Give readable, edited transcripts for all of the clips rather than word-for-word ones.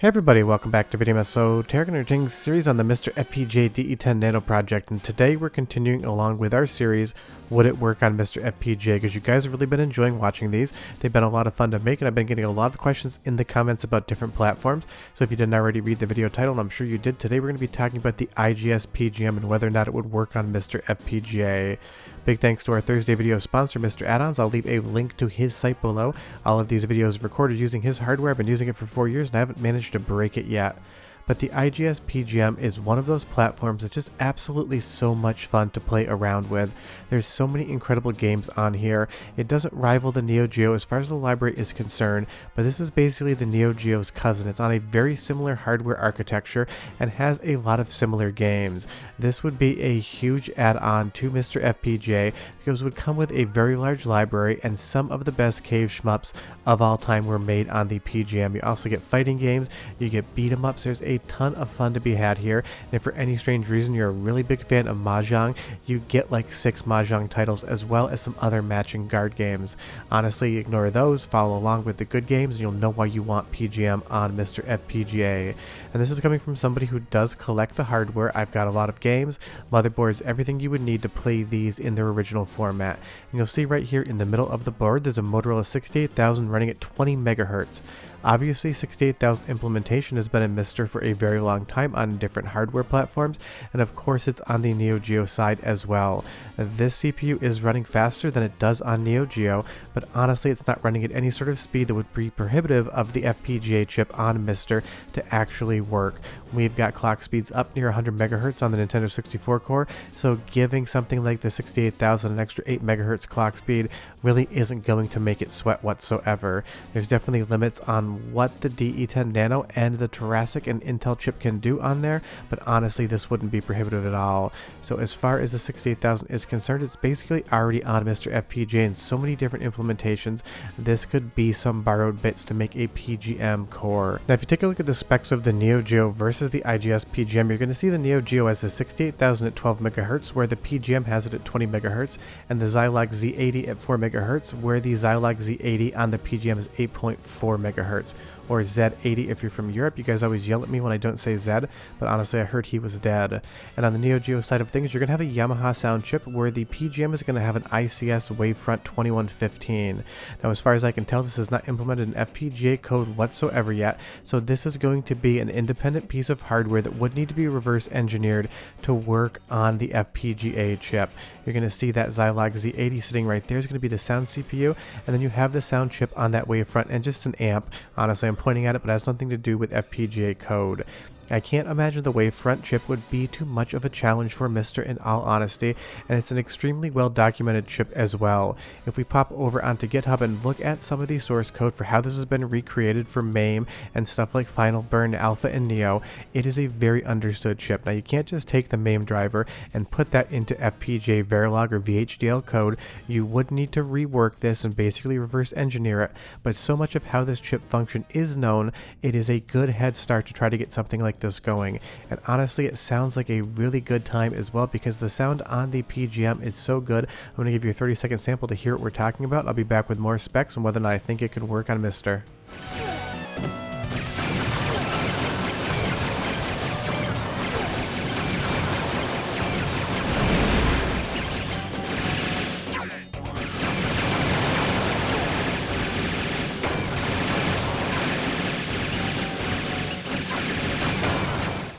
Hey everybody, welcome back to Video So Terra continuing series on the MiSTer FPGA DE10 Nano project, and today we're continuing along with our series, Would It Work on MiSTer FPGA? Because you guys have really been enjoying watching these. They've been a lot of fun to make, and I've been getting a lot of questions in the comments about different platforms. So if you didn't already read the video title, and I'm sure you did, today we're going to be talking about the IGS PGM and whether or not it would work on MiSTer FPGA. Big thanks to our Thursday video sponsor, MiSTer Add-ons. I'll leave a link to his site below. All of these videos are recorded using his hardware. I've been using it for 4 years and I haven't managed to break it yet. But the IGS PGM is one of those platforms that's just absolutely so much fun to play around with. There's so many incredible games on here. It doesn't rival the Neo Geo as far as the library is concerned, but this is basically the Neo Geo's cousin. It's on a very similar hardware architecture and has a lot of similar games. This would be a huge add-on to MiSTer FPGA because it would come with a very large library, and some of the best cave shmups of all time were made on the PGM. You also get fighting games, you get beat 'em ups. There's a ton of fun to be had here, and if for any strange reason you're a really big fan of Mahjong, you get like 6 Mahjong titles as well as some other matching guard games. Honestly, ignore those, follow along with the good games, and you'll know why you want PGM on MiSTer FPGA. And this is coming from somebody who does collect the hardware. I've got a lot of games, motherboards, everything you would need to play these in their original format. And you'll see right here in the middle of the board there's a Motorola 68000 running at 20 megahertz. Obviously, 68000 implementation has been in MiSTer for a very long time on different hardware platforms, and of course it's on the Neo Geo side as well. This CPU is running faster than it does on Neo Geo, but honestly it's not running at any sort of speed that would be prohibitive of the FPGA chip on MiSTer to actually work. We've got clock speeds up near 100 megahertz on the Nintendo 64 core, so giving something like the 68000 an extra 8 megahertz clock speed really isn't going to make it sweat whatsoever. There's definitely limits on what the DE10 Nano and the Terasic and Intel chip can do on there, but honestly this wouldn't be prohibitive at all. So as far as the 68000 is concerned, it's basically already on MiSTer FPGA in so many different implementations. This could be some borrowed bits to make a PGM core. Now if you take a look at the specs of the Neo Geo versus the IGS PGM, you're going to see the Neo Geo has the 68000 at 12 megahertz, where the PGM has it at 20 megahertz, and the Zilog Z80 at 4 megahertz, where the Zilog Z80 on the PGM is 8.4 megahertz. Or Z80 if you're from Europe. You guys always yell at me when I don't say Z, but honestly I heard he was dead. And on the Neo Geo side of things, you're going to have a Yamaha sound chip where the PGM is going to have an ICS Wavefront 2115. Now as far as I can tell, this is not implemented in FPGA code whatsoever yet, so this is going to be an independent piece of hardware that would need to be reverse engineered to work on the FPGA chip. You're going to see that Zilog Z80 sitting right there is going to be the sound CPU, and then you have the sound chip on that Wavefront and just an amp. Honestly, I'm pointing at it, but it has nothing to do with FPGA code. I can't imagine the Wavefront chip would be too much of a challenge for MiSTer in all honesty, and it's an extremely well documented chip as well. If we pop over onto GitHub and look at some of the source code for how this has been recreated for MAME and stuff like Final Burn, Alpha, and Neo, it is a very understood chip. Now you can't just take the MAME driver and put that into FPGA Verilog or VHDL code. You would need to rework this and basically reverse engineer it, but so much of how this chip function is known, it is a good head start to try to get something like this going. And honestly it sounds like a really good time as well, because the sound on the PGM is so good. I'm going to give you a 30-second sample to hear what we're talking about. I'll be back with more specs and whether or not I think it could work on MiSTer.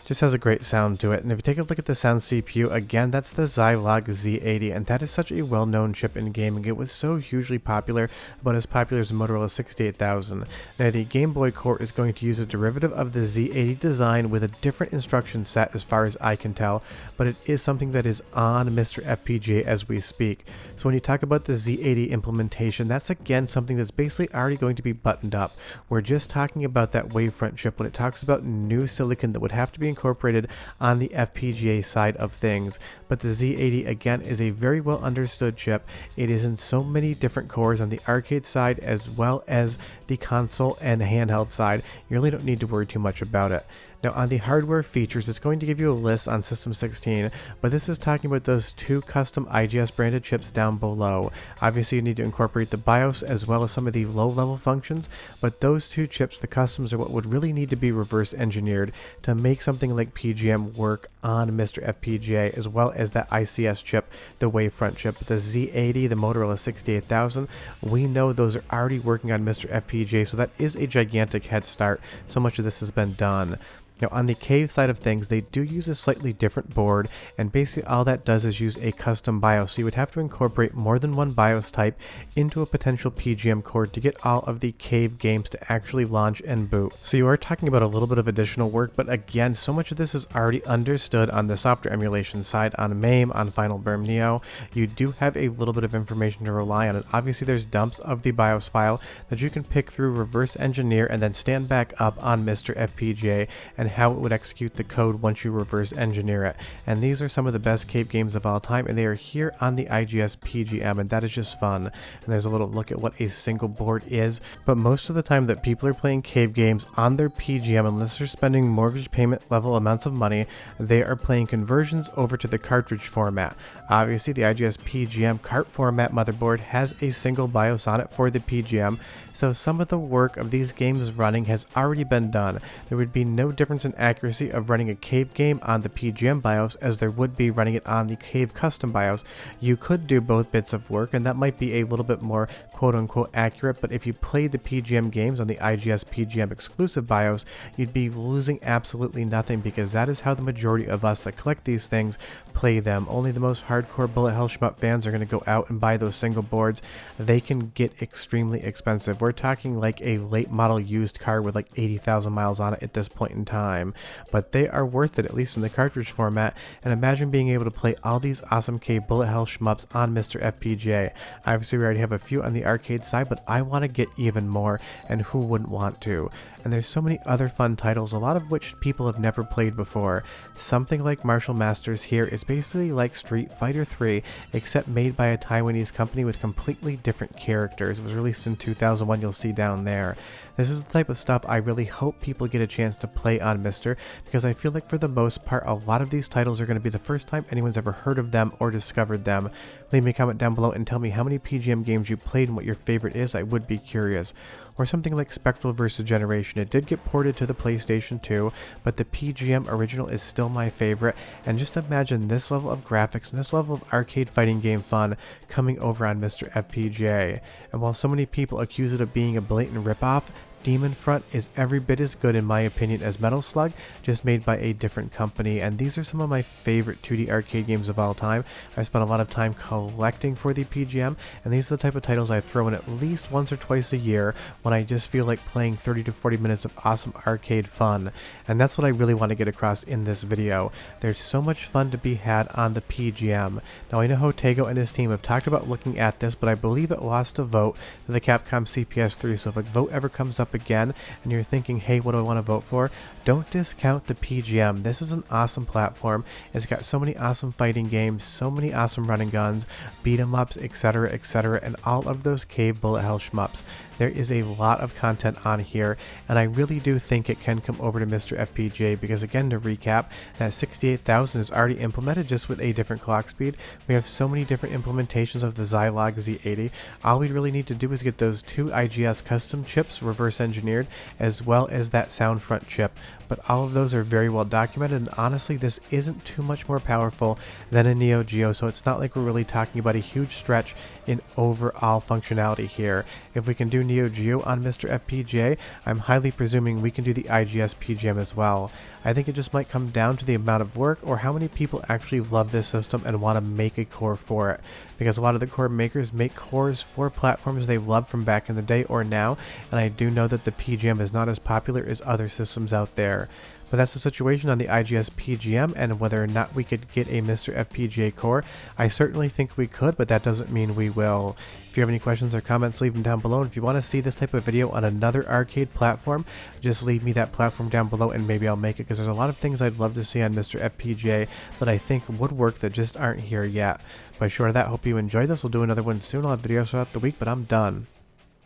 Just has a great sound to it. And if you take a look at the sound CPU, again, that's the Zilog Z80, and that is such a well-known chip in gaming. It was so hugely popular, about as popular as the Motorola 68000. Now the Game Boy core is going to use a derivative of the Z80 design with a different instruction set as far as I can tell, but it is something that is on MiSTer FPGA as we speak. So when you talk about the Z80 implementation, that's again something that's basically already going to be buttoned up. We're just talking about that Wavefront chip when it talks about new silicon that would have to be incorporated on the FPGA side of things. But the Z80 again is a very well understood chip. It is in so many different cores on the arcade side as well as the console and handheld side. You really don't need to worry too much about it. Now on the hardware features, it's going to give you a list on System 16, but this is talking about those two custom IGS branded chips down below. Obviously you need to incorporate the BIOS as well as some of the low level functions, but those two chips, the customs, are what would really need to be reverse engineered to make something like PGM work on MiSTer FPGA, as well as that ICS chip, the Wavefront chip, the Z80, the Motorola 68000. We know those are already working on MiSTer FPGA, so that is a gigantic head start. So much of this has been done. Now on the Cave side of things, they do use a slightly different board, and basically all that does is use a custom BIOS, so you would have to incorporate more than one BIOS type into a potential PGM core to get all of the Cave games to actually launch and boot. So you are talking about a little bit of additional work, but again, so much of this is already understood on the software emulation side, on MAME, on Final Burn Neo. You do have a little bit of information to rely on, and obviously there's dumps of the BIOS file that you can pick through, reverse engineer, and then stand back up on MiSTer FPGA and how it would execute the code once you reverse engineer it. And these are some of the best Cave games of all time, and they are here on the IGS PGM, and that is just fun. And there's a little look at what a single board is, but most of the time that people are playing Cave games on their PGM, unless they're spending mortgage payment level amounts of money, they are playing conversions over to the cartridge format. Obviously the IGS PGM cart format motherboard has a single BIOS on it for the PGM, so some of the work of these games running has already been done. There would be no difference in accuracy of running a Cave game on the PGM BIOS as there would be running it on the Cave custom BIOS. You could do both bits of work, and that might be a little bit more quote-unquote accurate, but if you played the PGM games on the IGS PGM exclusive BIOS, you'd be losing absolutely nothing, because that is how the majority of us that collect these things play them. Only the most hardcore bullet hell shmup fans are going to go out and buy those single boards. They can get extremely expensive. We're talking like a late model used car with like 80,000 miles on it at this point in time, but they are worth it, at least in the cartridge format. And imagine being able to play all these awesome Cave bullet hell shmups on MiSTer FPGA. Obviously we already have a few on the arcade side, but I want to get even more, and who wouldn't want to? And there's so many other fun titles, a lot of which people have never played before. Something like Martial Masters here is basically like Street Fighter 3, except made by a Taiwanese company with completely different characters. It was released in 2001, you'll see down there. This is the type of stuff I really hope people get a chance to play on MiSTer, because I feel like for the most part, a lot of these titles are going to be the first time anyone's ever heard of them or discovered them. Leave me a comment down below and tell me how many PGM games you played and what your favorite is. I would be curious. Or something like Spectral vs. Generation. It did get ported to the PlayStation 2, but the PGM original is still my favorite, and just imagine this level of graphics and this level of arcade fighting game fun coming over on MiSTer FPGA. And while so many people accuse it of being a blatant ripoff, Demon Front is every bit as good in my opinion as Metal Slug, just made by a different company, and these are some of my favorite 2D arcade games of all time. I spent a lot of time collecting for the PGM, and these are the type of titles I throw in at least once or twice a year when I just feel like playing 30 to 40 minutes of awesome arcade fun, and that's what I really want to get across in this video. There's so much fun to be had on the PGM. Now I know Hotego and his team have talked about looking at this, but I believe it lost a vote to the Capcom CPS3, so if a vote ever comes up again and you're thinking, hey, what do I want to vote for? Don't discount the PGM. This is an awesome platform. It's got so many awesome fighting games, so many awesome running guns, beat 'em ups, etc., etc., and all of those Cave bullet hell shmups. There is a lot of content on here, and I really do think it can come over to MiSTer FPGA, because again, to recap, that 68,000 is already implemented just with a different clock speed. We have so many different implementations of the Zilog Z80. All we really need to do is get those two IGS custom chips reverse engineered, as well as that Soundfront chip. But all of those are very well documented, and honestly this isn't too much more powerful than a Neo Geo, so it's not like we're really talking about a huge stretch in overall functionality here. If we can do Neo Geo on MiSTer FPGA, I'm highly presuming we can do the IGS PGM as well. I think it just might come down to the amount of work or how many people actually love this system and want to make a core for it, because a lot of the core makers make cores for platforms they love from back in the day or now, and I do know that the PGM is not as popular as other systems out there. But that's the situation on the IGS PGM, and whether or not we could get a MiSTer FPGA core, I certainly think we could, but that doesn't mean we will. If you have any questions or comments, leave them down below, and if you want to see this type of video on another arcade platform, just leave me that platform down below and maybe I'll make it, because there's a lot of things I'd love to see on MiSTer FPGA that I think would work that just aren't here yet. But short of that, hope you enjoyed this. We'll do another one soon. I'll have videos throughout the week, but I'm done.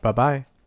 Bye bye.